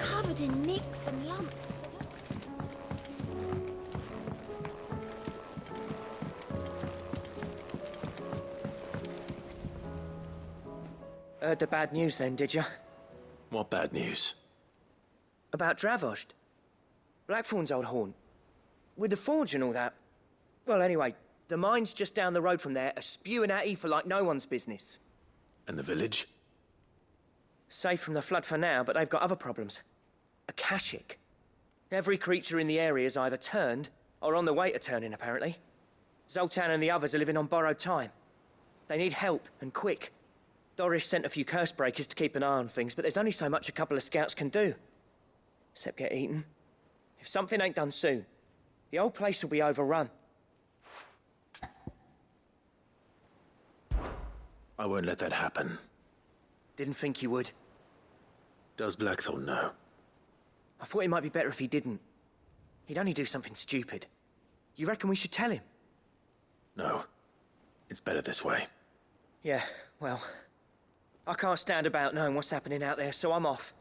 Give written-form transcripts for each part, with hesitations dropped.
covered in nicks and lumps. Heard the bad news then, did you? What bad news? About Dravost. Blackthorn's old haunt. With the forge and all that. Well, anyway, the mines just down the road from there are spewing out ether like no one's business. And the village? Safe from the flood for now, but they've got other problems. Askehic. Every creature in the area is either turned, or on the way to turning, apparently. Zoltan and the others are living on borrowed time. They need help, and quick. Dorys sent a few curse breakers to keep an eye on things, but there's only so much a couple of scouts can do. Except get eaten. If something ain't done soon, the old place will be overrun. I won't let that happen. Didn't think you would. Does Blackthorn know? I thought it might be better if he didn't. He'd only do something stupid. You reckon we should tell him? No. It's better this way. Yeah, well... I can't stand about knowing what's happening out there, so I'm off.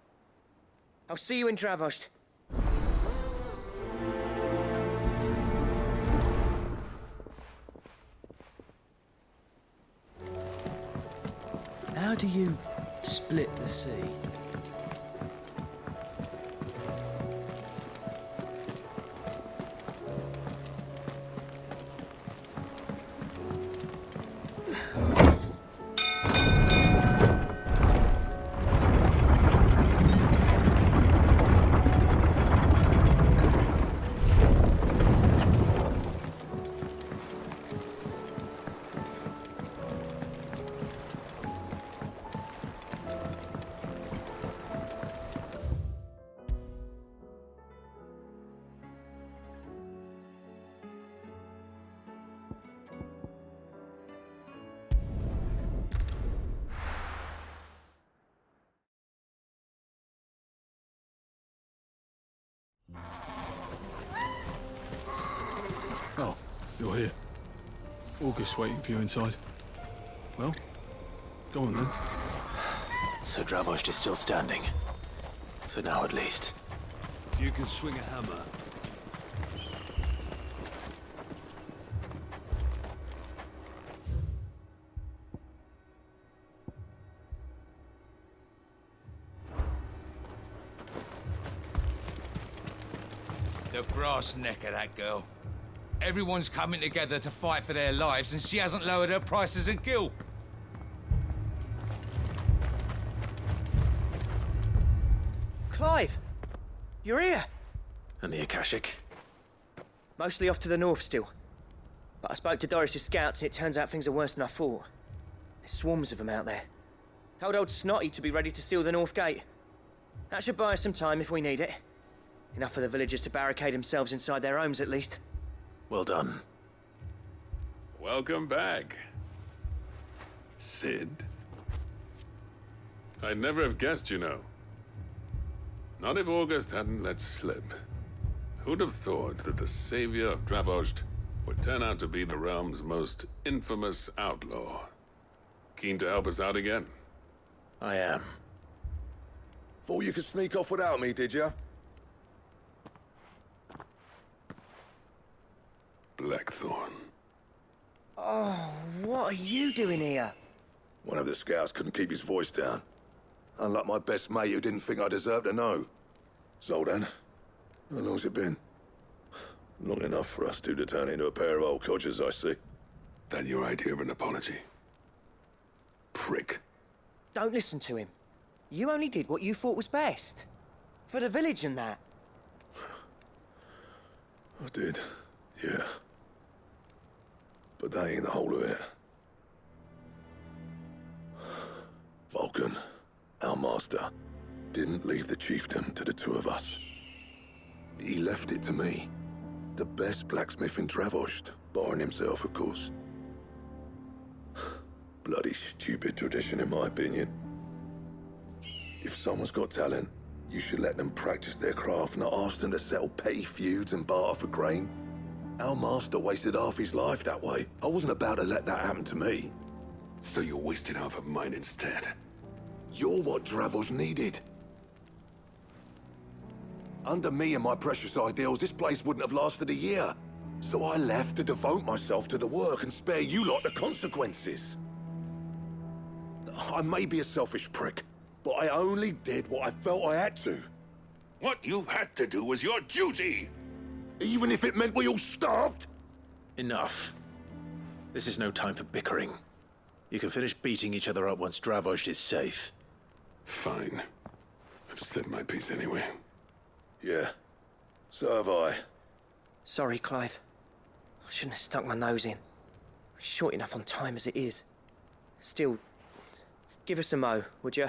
I'll see you in Dravost. How do you split the sea? Oh, you're here. August's waiting for you inside. Well, go on then. So Dravost is still standing. For now, at least. If you can swing a hammer... The brass neck of that girl. Everyone's coming together to fight for their lives, and she hasn't lowered her prices a gill. Clive! You're here! And the Askehic? Mostly off to the north still. But I spoke to Dorys' scouts, and it turns out things are worse than I thought. There's swarms of them out there. Told old Snotty to be ready to seal the north gate. That should buy us some time if we need it. Enough for the villagers to barricade themselves inside their homes, at least. Well done. Welcome back, Sid. I'd never have guessed, you know. Not if August hadn't let slip. Who'd have thought that the savior of Dravost would turn out to be the realm's most infamous outlaw? Keen to help us out again? I am. Thought you could sneak off without me, did ya? Blackthorn. Oh, what are you doing here? One of the scouts couldn't keep his voice down. Unlike my best mate who didn't think I deserved to know. Zoltan, how long's it been? Long enough for us two to turn into a pair of old codgers, I see. That your idea of an apology? Prick. Don't listen to him. You only did what you thought was best. For the village and that. I did, yeah. But that ain't the whole of it. Vulcan, our master, didn't leave the chiefdom to the two of us. He left it to me. The best blacksmith in Dravost, barring himself, of course. Bloody stupid tradition, in my opinion. If someone's got talent, you should let them practice their craft, not ask them to settle petty feuds and barter for grain. Our master wasted half his life that way. I wasn't about to let that happen to me. So you wasted half of mine instead. You're what Dravost needed. Under me and my precious ideals, this place wouldn't have lasted a year. So I left to devote myself to the work and spare you lot the consequences. I may be a selfish prick, but I only did what I felt I had to. What you had to do was your duty! Even if it meant we all starved? Enough. This is no time for bickering. You can finish beating each other up once Dravozd is safe. Fine. I've said my piece anyway. Yeah, so have I. Sorry, Clive. I shouldn't have stuck my nose in. We're short enough on time as it is. Still, give us a mo, would you?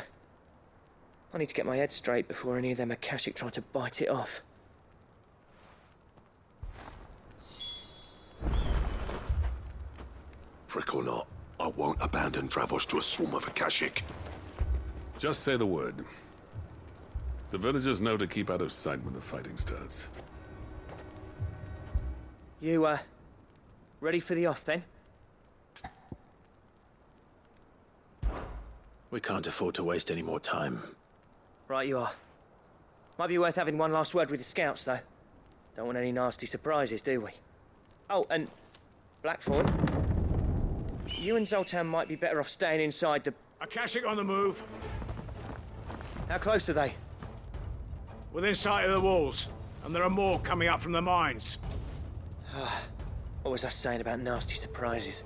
I need to get my head straight before any of them Akashic try to bite it off. Prick or not, I won't abandon Dravozd to a swarm of Akashic. Just say the word. The villagers know to keep out of sight when the fighting starts. You, ready for the off, then? We can't afford to waste any more time. Right you are. Might be worth having one last word with the scouts, though. Don't want any nasty surprises, do we? Oh, and Blackthron, you and Zoltan might be better off staying inside the... Akashic on the move. How close are they? Within sight of the walls. And there are more coming up from the mines. What was I saying about nasty surprises?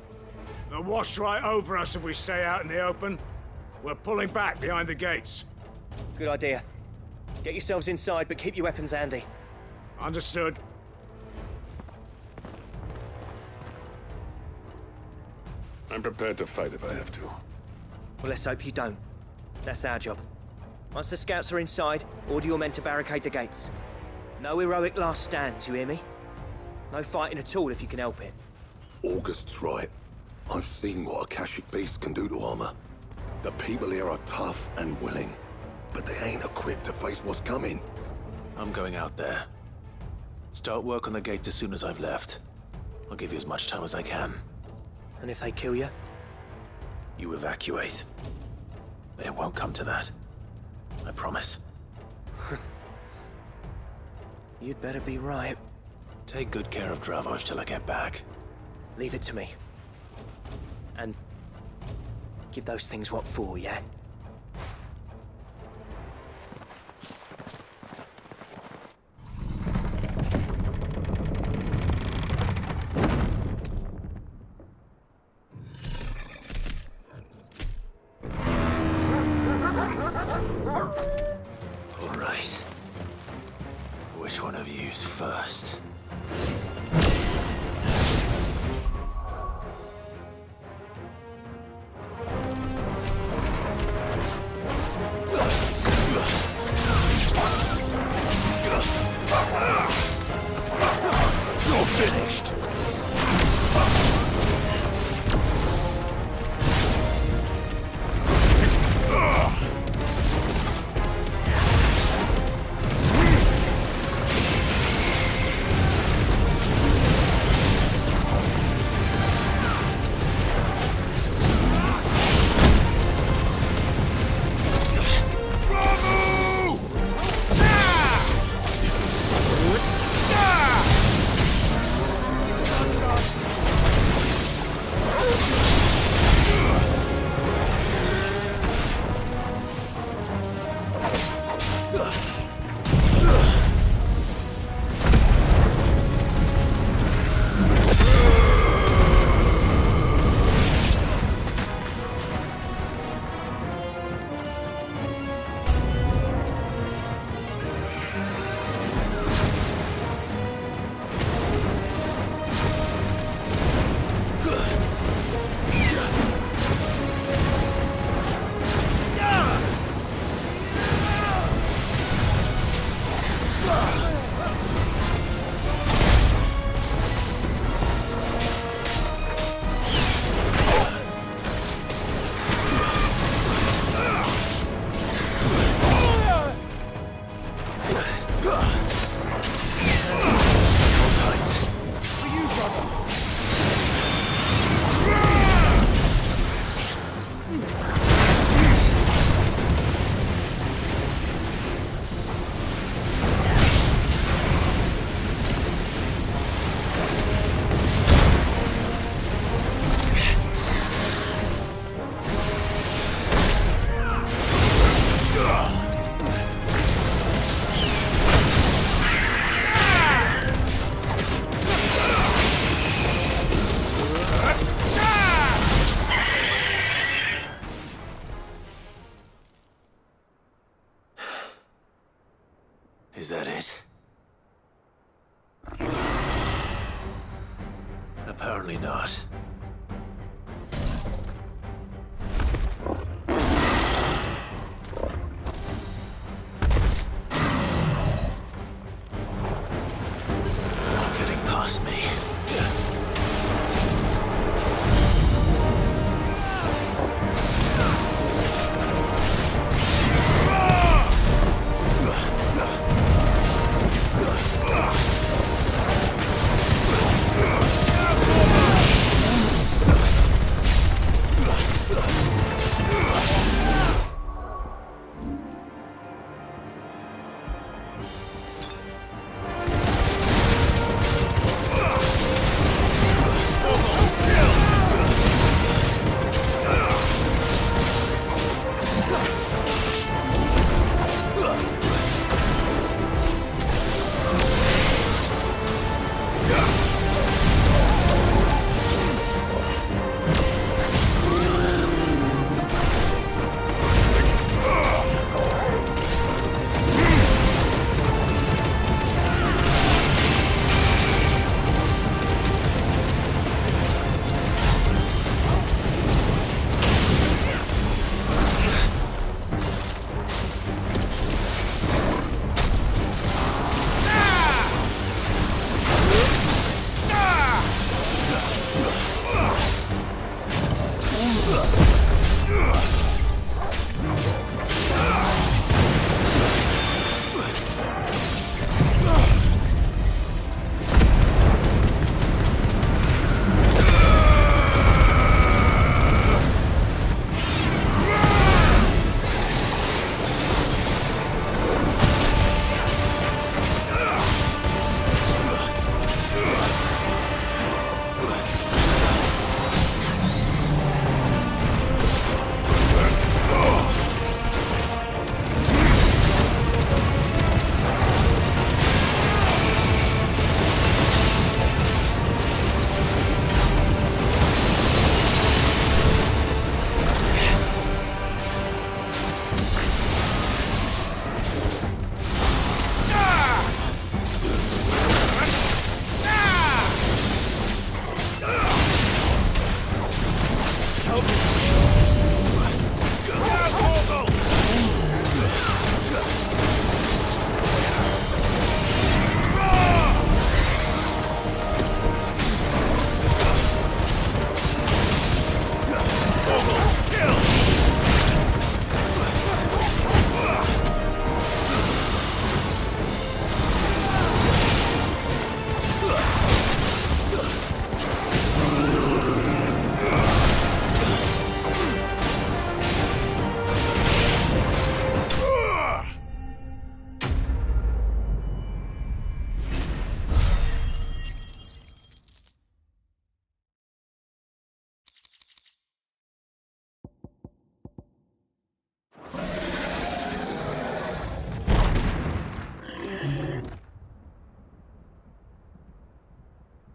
They'll wash right over us if we stay out in the open. We're pulling back behind the gates. Good idea. Get yourselves inside, but keep your weapons handy. Understood. I'm prepared to fight if I have to. Well, let's hope you don't. That's our job. Once the scouts are inside, order your men to barricade the gates. No heroic last stands, you hear me? No fighting at all if you can help it. August's right. I've seen what Akashic beasts can do to armor. The people here are tough and willing, but they ain't equipped to face what's coming. I'm going out there. Start work on the gate as soon as I've left. I'll give you as much time as I can. And if they kill you? You evacuate. But it won't come to that. I promise. You'd better be right. Take good care of Dravozd till I get back. Leave it to me. And give those things what for, yeah? All right. Which one of you's first? You're finished! Is that it? Apparently not. Not getting past me.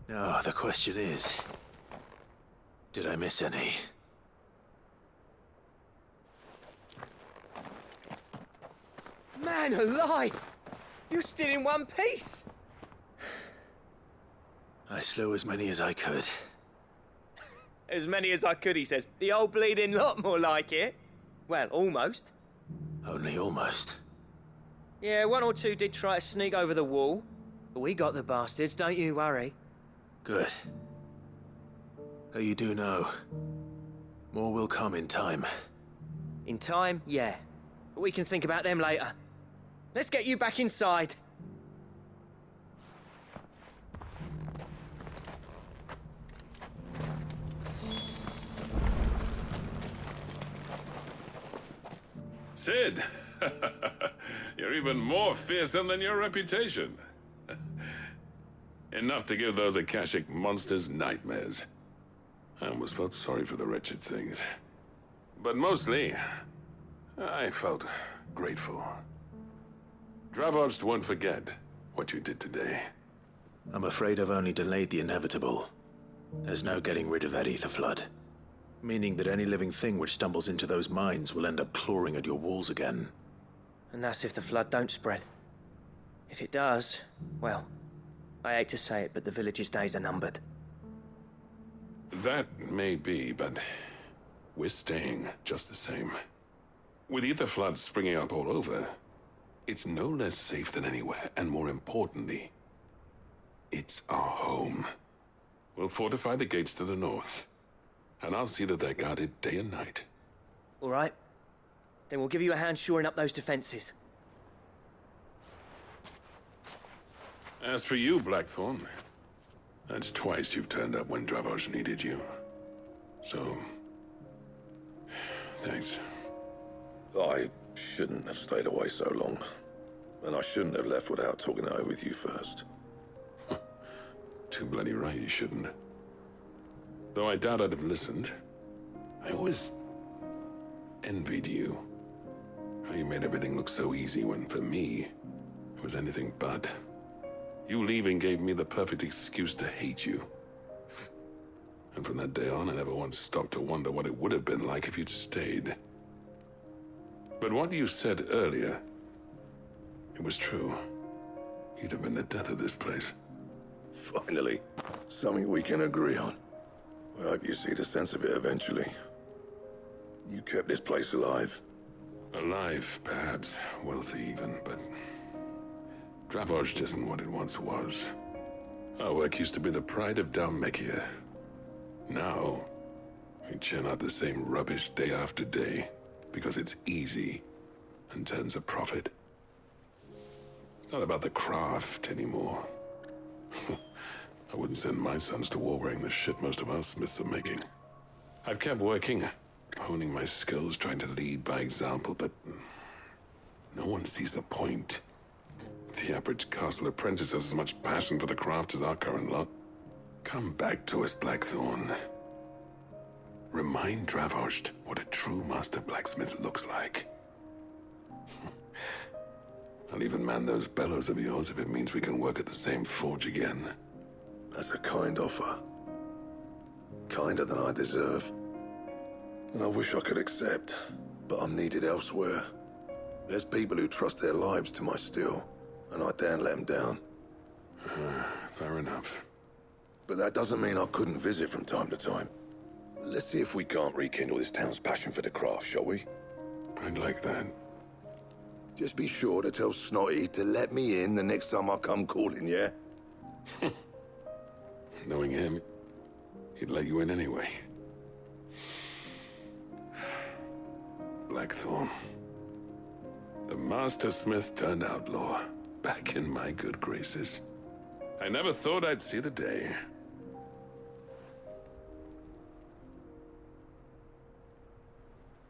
Now, the question is, did I miss any? Man alive! You're still in one piece! I slew as many as I could. As many as I could, he says. The old bleeding lot, more like it. Well, almost. Only almost. Yeah, one or two did try to sneak over the wall. But we got the bastards, don't you worry. Good. Though you do know, more will come in time. In time, yeah. But we can think about them later. Let's get you back inside. Sid! You're even more fearsome than your reputation. Enough to give those Akashic monsters nightmares. I almost felt sorry for the wretched things. But mostly, I felt grateful. Dravost won't forget what you did today. I'm afraid I've only delayed the inevitable. There's no getting rid of that ether flood. Meaning that any living thing which stumbles into those mines will end up clawing at your walls again. And that's if the flood don't spread. If it does, well, I hate to say it, but the village's days are numbered. That may be, but we're staying just the same. With ether floods springing up all over, it's no less safe than anywhere, and more importantly, it's our home. We'll fortify the gates to the north, and I'll see that they're guarded day and night. All right. Then we'll give you a hand shoring up those defenses. As for you, Blackthorn, that's twice you've turned up when Dravoj needed you. So, thanks. I shouldn't have stayed away so long. And I shouldn't have left without talking it over with you first. Too bloody right you shouldn't. Though I doubt I'd have listened. I always envied you. How you made everything look so easy when, for me, it was anything but. You leaving gave me the perfect excuse to hate you. And from that day on, I never once stopped to wonder what it would have been like if you'd stayed. But what you said earlier, it was true. You'd have been the death of this place. Finally, something we can agree on. I hope you see the sense of it eventually. You kept this place alive. Alive, perhaps. Wealthy even, but Dravoj isn't what it once was. Our work used to be the pride of Dalmekia. Now, we churn out the same rubbish day after day because it's easy and turns a profit. It's not about the craft anymore. I wouldn't send my sons to war wearing the shit most of our smiths are making. I've kept working, honing my skills, trying to lead by example, but no one sees the point. The average castle apprentice has as much passion for the craft as our current lot. Come back to us, Blackthorn. Remind Dravoj what a true master blacksmith looks like. I'll even man those bellows of yours if it means we can work at the same forge again. That's a kind offer. Kinder than I deserve. And I wish I could accept, but I'm needed elsewhere. There's people who trust their lives to my steel, and I daren't let them down. Fair enough. But that doesn't mean I couldn't visit from time to time. Let's see if we can't rekindle this town's passion for the craft, shall we? I'd like that. Just be sure to tell Snotty to let me in the next time I come calling, yeah? Knowing him, he'd let you in anyway. Blackthorn. The Master Smith turned outlaw, back in my good graces. I never thought I'd see the day.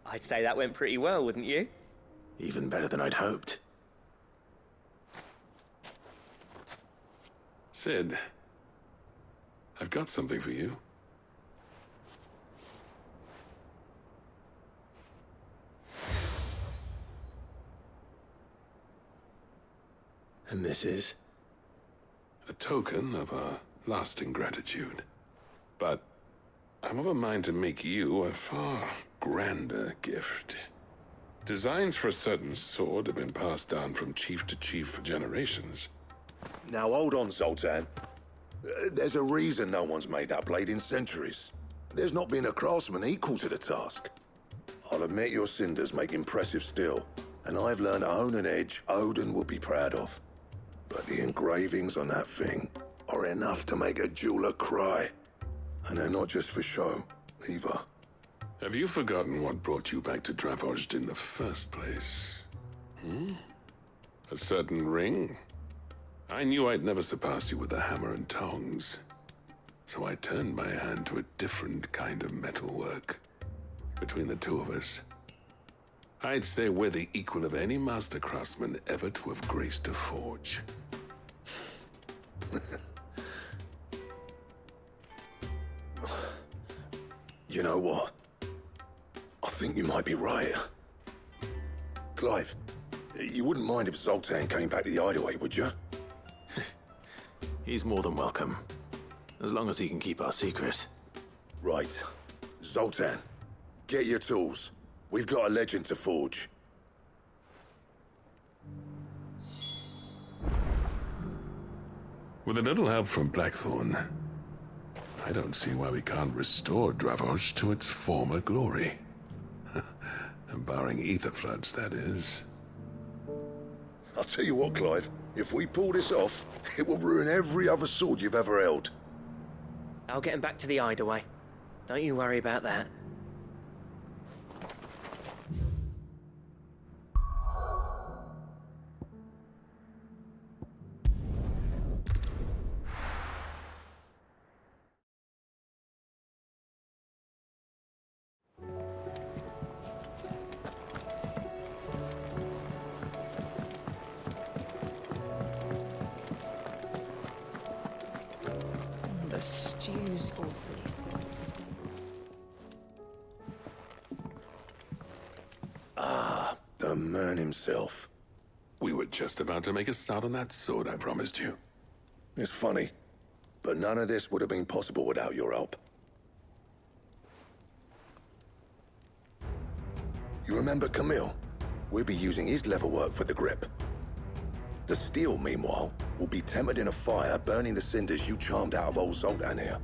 I'd say that went pretty well, wouldn't you? Even better than I'd hoped. Sid, I've got something for you. And this is? A token of our lasting gratitude. But I'm of a mind to make you a far grander gift. Designs for a certain sword have been passed down from chief to chief for generations. Now hold on, Zoltan. There's a reason no one's made that blade in centuries. There's not been a craftsman equal to the task. I'll admit your cinders make impressive steel, and I've learned to own an edge Odin would be proud of. But the engravings on that thing are enough to make a jeweler cry. And they're not just for show, either. Have you forgotten what brought you back to Dravoj in the first place? A certain ring? I knew I'd never surpass you with a hammer and tongs. So I turned my hand to a different kind of metalwork. Between the two of us, I'd say we're the equal of any master craftsman ever to have graced a forge. You know what? I think you might be right. Clive, you wouldn't mind if Zoltan came back to the hideaway, would you? He's more than welcome. As long as he can keep our secret. Right. Zoltan, get your tools. We've got a legend to forge. With a little help from Blackthorn, I don't see why we can't restore Dravoj to its former glory. Barring ether floods, that is. I'll tell you what, Clive. If we pull this off, it will ruin every other sword you've ever held. I'll get him back to the hideaway. Don't you worry about that. The stew's awfully full. The man himself. We were just about to make a start on that sword I promised you. It's funny, but none of this would have been possible without your help. You remember Camille? We'll be using his leather work for the grip. The steel, meanwhile, will be tempered in a fire, burning the cinders you charmed out of old Zoltan here.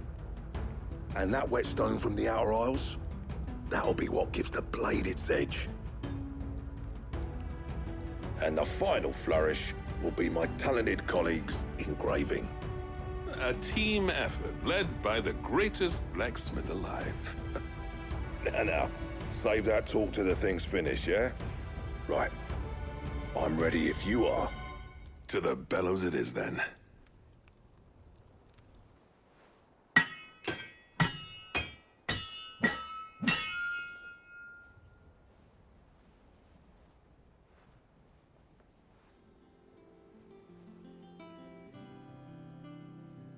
And that whetstone from the Outer Isles, that'll be what gives the blade its edge. And the final flourish will be my talented colleagues' engraving. A team effort led by the greatest blacksmith alive. Now, save that talk till the thing's finished, yeah? Right. I'm ready if you are. To the bellows it is, then.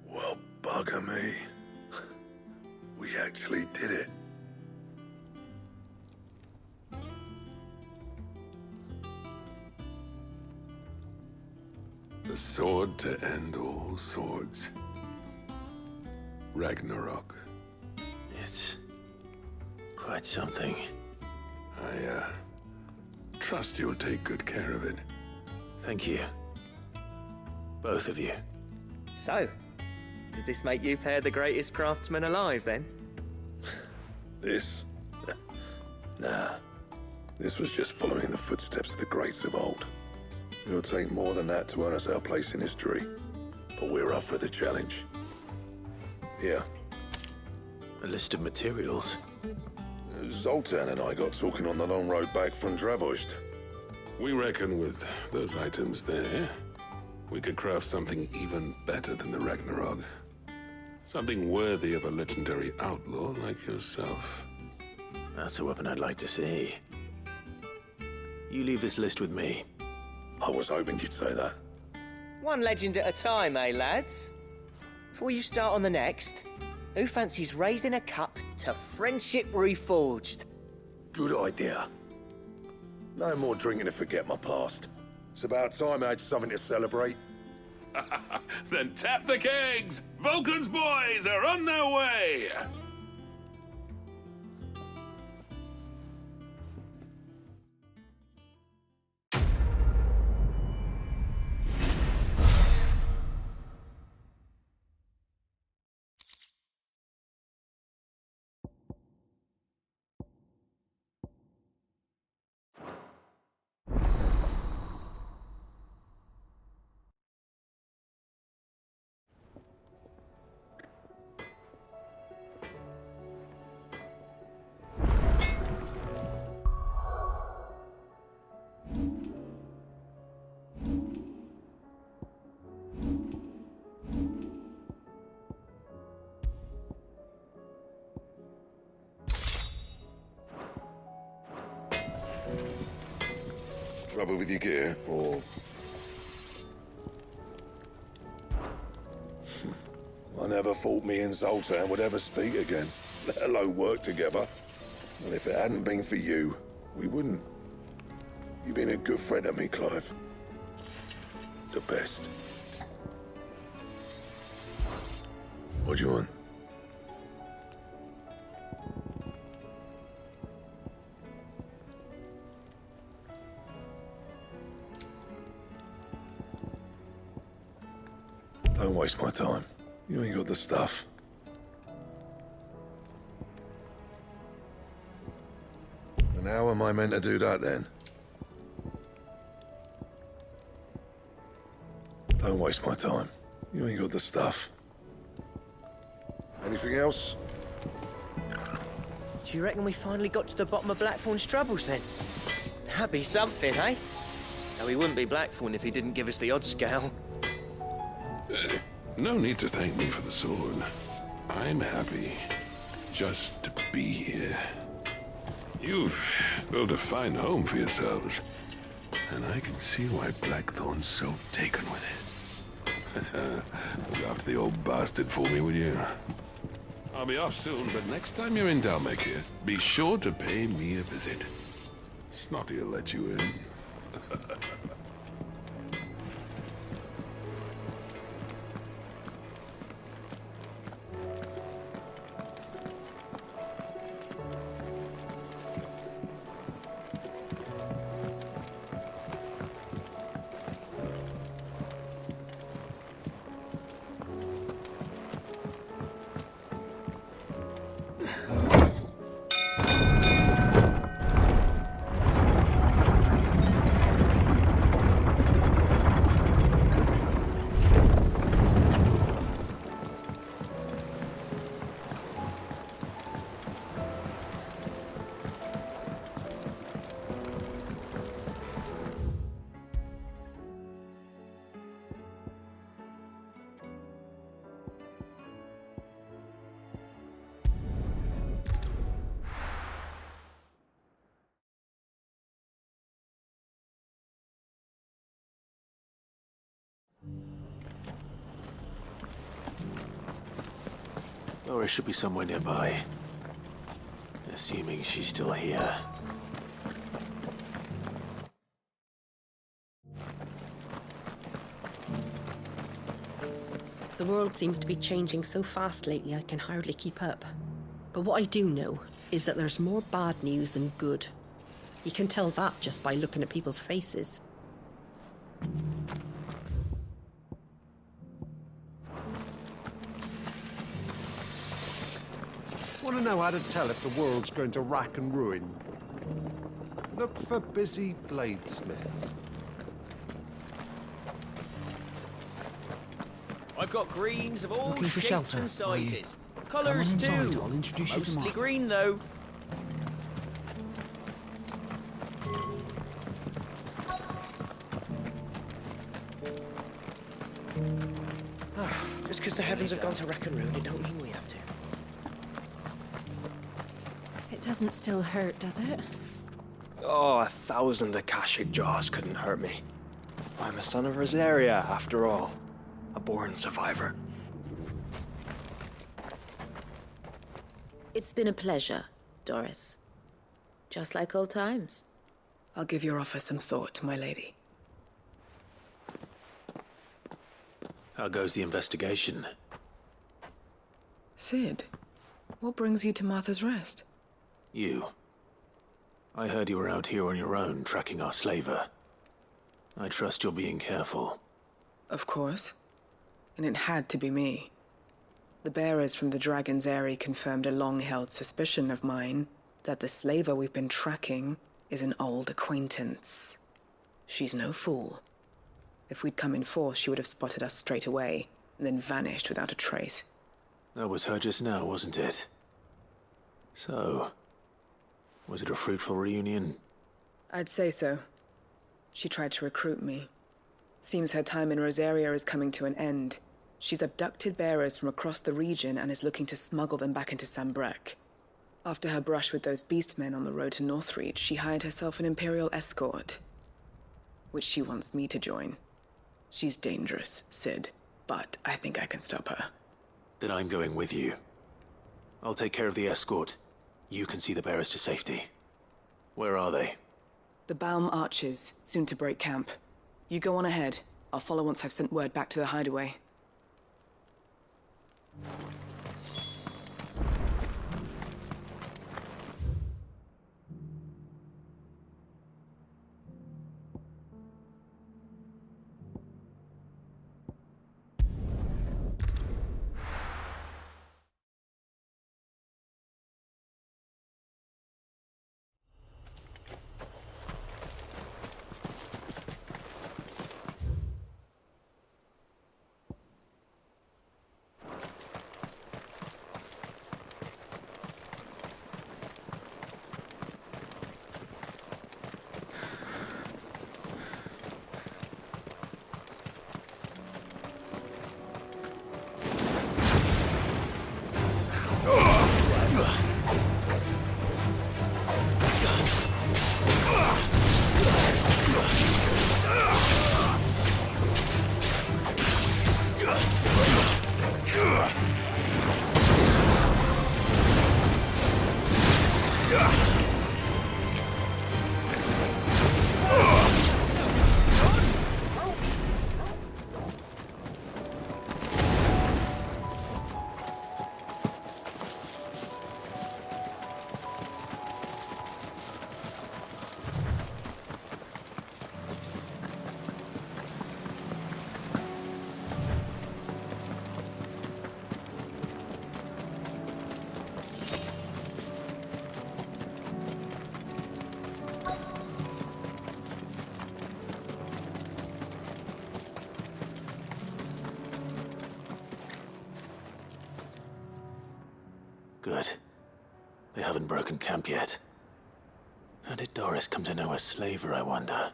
Well, bugger me. We actually did it. The sword to end all swords. Ragnarok. It's quite something. I, trust you'll take good care of it. Thank you. Both of you. So, does this make you pair the greatest craftsman alive, then? This? Nah. This was just following the footsteps of the greats of old. It'll take more than that to earn us our place in history. But we're up for the challenge. Here. A list of materials. Zoltan and I got talking on the long road back from Dravoj. We reckon with those items there, we could craft something even better than the Ragnarok. Something worthy of a legendary outlaw like yourself. That's a weapon I'd like to see. You leave this list with me. I was hoping you'd say that. One legend at a time, eh, lads? Before you start on the next, who fancies raising a cup to friendship reforged? Good idea. No more drinking to forget my past. It's about time I had something to celebrate. Then tap the kegs! Vulcan's boys are on their way! Trouble with your gear, or... I never thought me and Zoltan would ever speak again, let alone work together. And if it hadn't been for you, we wouldn't. You've been a good friend to me, Clive. The best. What do you want? Don't waste my time. You ain't got the stuff. And how am I meant to do that then? Don't waste my time. You ain't got the stuff. Anything else? Do you reckon we finally got to the bottom of Blackthorn's troubles then? That'd be something, eh? Though he wouldn't be Blackthorn if he didn't give us the odd scale. No need to thank me for the sword. I'm happy just to be here. You've built a fine home for yourselves, and I can see why Blackthorn's so taken with it. Look after the old bastard for me, will you? I'll be off soon, but next time you're in Dalmacia, be sure to pay me a visit. Snotty'll let you in. Dorys should be somewhere nearby. Assuming she's still here. The world seems to be changing so fast lately I can hardly keep up. But what I do know is that there's more bad news than good. You can tell that just by looking at people's faces. Want to know how to tell if the world's going to rack and ruin? Look for busy bladesmiths. I've got greens of all Looking for shapes shelter, and are you? sizes. Come Colours on inside, too. I'll introduce you to Mostly Martha. green though. Just because the heavens have gone to rack and ruin, it don't mean we have to. It doesn't still hurt, does it? Oh, 1,000 Akashic jaws couldn't hurt me. I'm a son of Rosaria, after all. A born survivor. It's been a pleasure, Dorys. Just like old times. I'll give your offer some thought, my lady. How goes the investigation? Sid, what brings you to Martha's Rest? You. I heard you were out here on your own, tracking our slaver. I trust you're being careful. Of course. And it had to be me. The bearers from the Dragon's Eyrie confirmed a long-held suspicion of mine that the slaver we've been tracking is an old acquaintance. She's no fool. If we'd come in force, she would have spotted us straight away, and then vanished without a trace. That was her just now, wasn't it? So, was it a fruitful reunion? I'd say so. She tried to recruit me. Seems her time in Rosaria is coming to an end. She's abducted bearers from across the region and is looking to smuggle them back into Sambrec. After her brush with those beastmen on the road to Northreach, she hired herself an Imperial escort, which she wants me to join. She's dangerous, Sid, but I think I can stop her. Then I'm going with you. I'll take care of the escort. You can see the bearers to safety. Where are they? The Baum Archers, soon to break camp. You go on ahead. I'll follow once I've sent word back to the hideaway. Good. They haven't broken camp yet. How did Dorys come to know a slaver, I wonder?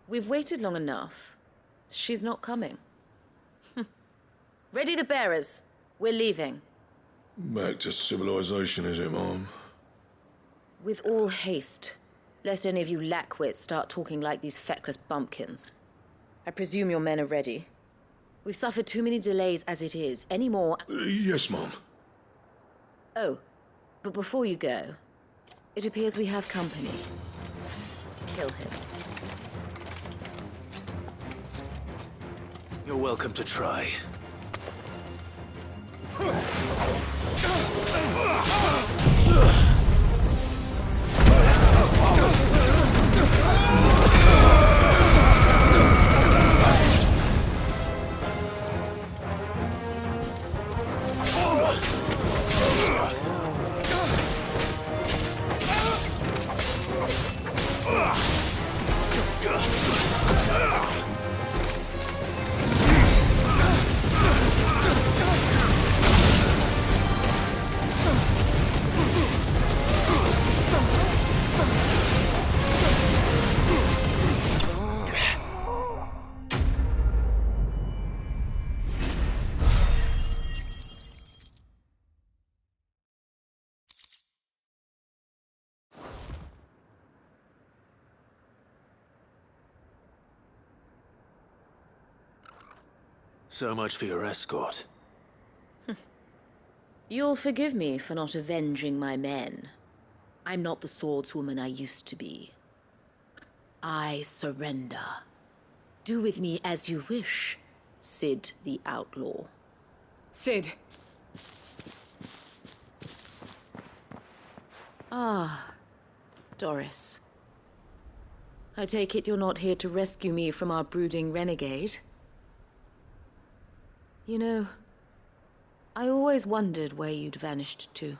We've waited long enough. She's not coming. Ready the bearers. We're leaving. Back to civilization, is it, Mom? With all haste, lest any of you lackwits start talking like these feckless bumpkins. I presume your men are ready. We've suffered too many delays as it is. Any more... Yes, Mom. Oh, but before you go, it appears we have company. Kill him. You're welcome to try. So much for your escort. You'll forgive me for not avenging my men. I'm not the swordswoman I used to be. I surrender. Do with me as you wish, Sid the Outlaw. Sid! Ah, Dorys. I take it you're not here to rescue me from our brooding renegade? You know, I always wondered where you'd vanished to.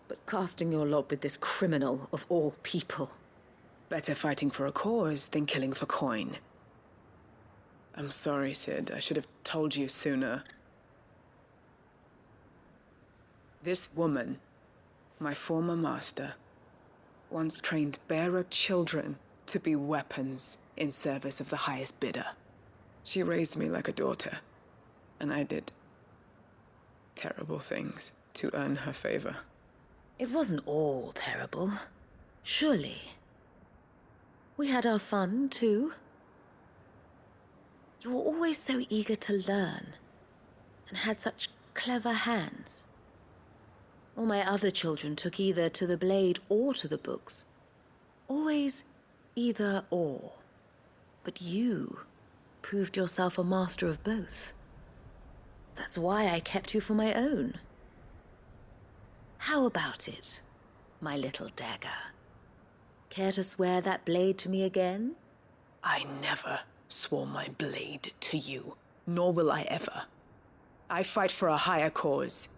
But casting your lot with this criminal of all people... Better fighting for a cause than killing for coin. I'm sorry, Sid. I should have told you sooner. This woman, my former master, once trained bearer children to be weapons in service of the highest bidder. She raised me like a daughter. And I did terrible things to earn her favor. It wasn't all terrible, surely. We had our fun, too. You were always so eager to learn, and had such clever hands. All my other children took either to the blade or to the books. Always either or. But you proved yourself a master of both. That's why I kept you for my own. How about it, my little dagger? Care to swear that blade to me again? I never swore my blade to you, nor will I ever. I fight for a higher cause,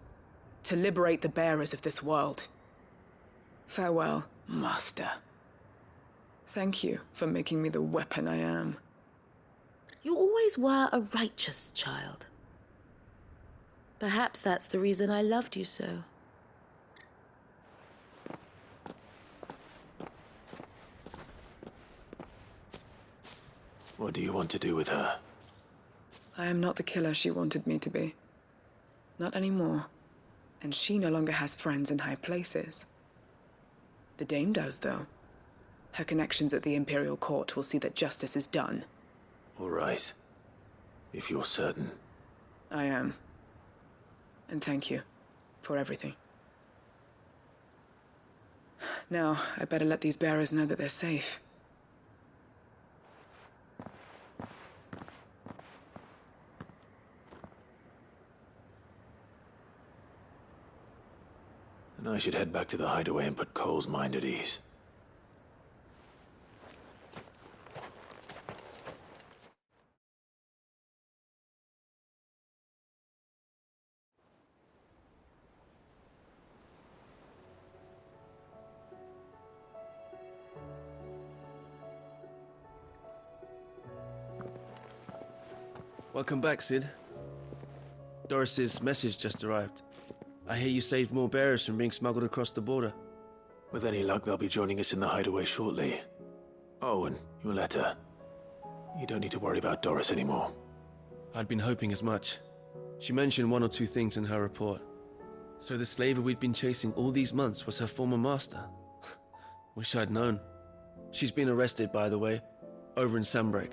to liberate the bearers of this world. Farewell, Master. Thank you for making me the weapon I am. You always were a righteous child. Perhaps that's the reason I loved you so. What do you want to do with her? I am not the killer she wanted me to be. Not anymore. And she no longer has friends in high places. The Dame does, though. Her connections at the Imperial Court will see that justice is done. All right. If you're certain. I am. And thank you for everything. Now, I better let these bearers know that they're safe. And I should head back to the hideaway and put Cole's mind at ease. Welcome back, Sid. Dorys's message just arrived. I hear you saved more bearers from being smuggled across the border. With any luck, they'll be joining us in the hideaway shortly. Oh, and your letter. You don't need to worry about Dorys anymore. I'd been hoping as much. She mentioned one or two things in her report. So the slaver we'd been chasing all these months was her former master. Wish I'd known. She's been arrested, by the way, over in Sandbreak.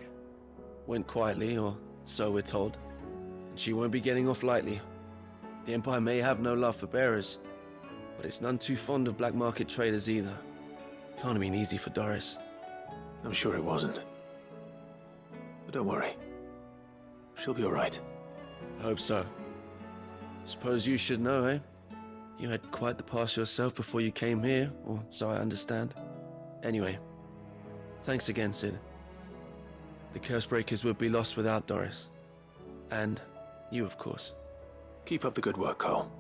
Went quietly, or so we're told. And she won't be getting off lightly. The Empire may have no love for bearers, but it's none too fond of black market traders either. Can't have been easy for Dorys. I'm sure it wasn't. But don't worry. She'll be all right. I hope so. Suppose you should know, eh? You had quite the past yourself before you came here, or so I understand. Anyway, thanks again, Sid. The Cursebreakers would be lost without Dorys. And you, of course. Keep up the good work, Cole.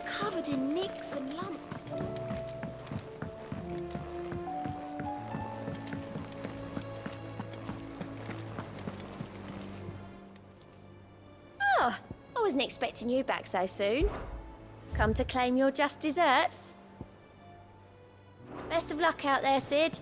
Covered in nicks and lumps. Oh, I wasn't expecting you back so soon. Come to claim your just desserts? Best of luck out there, Sid.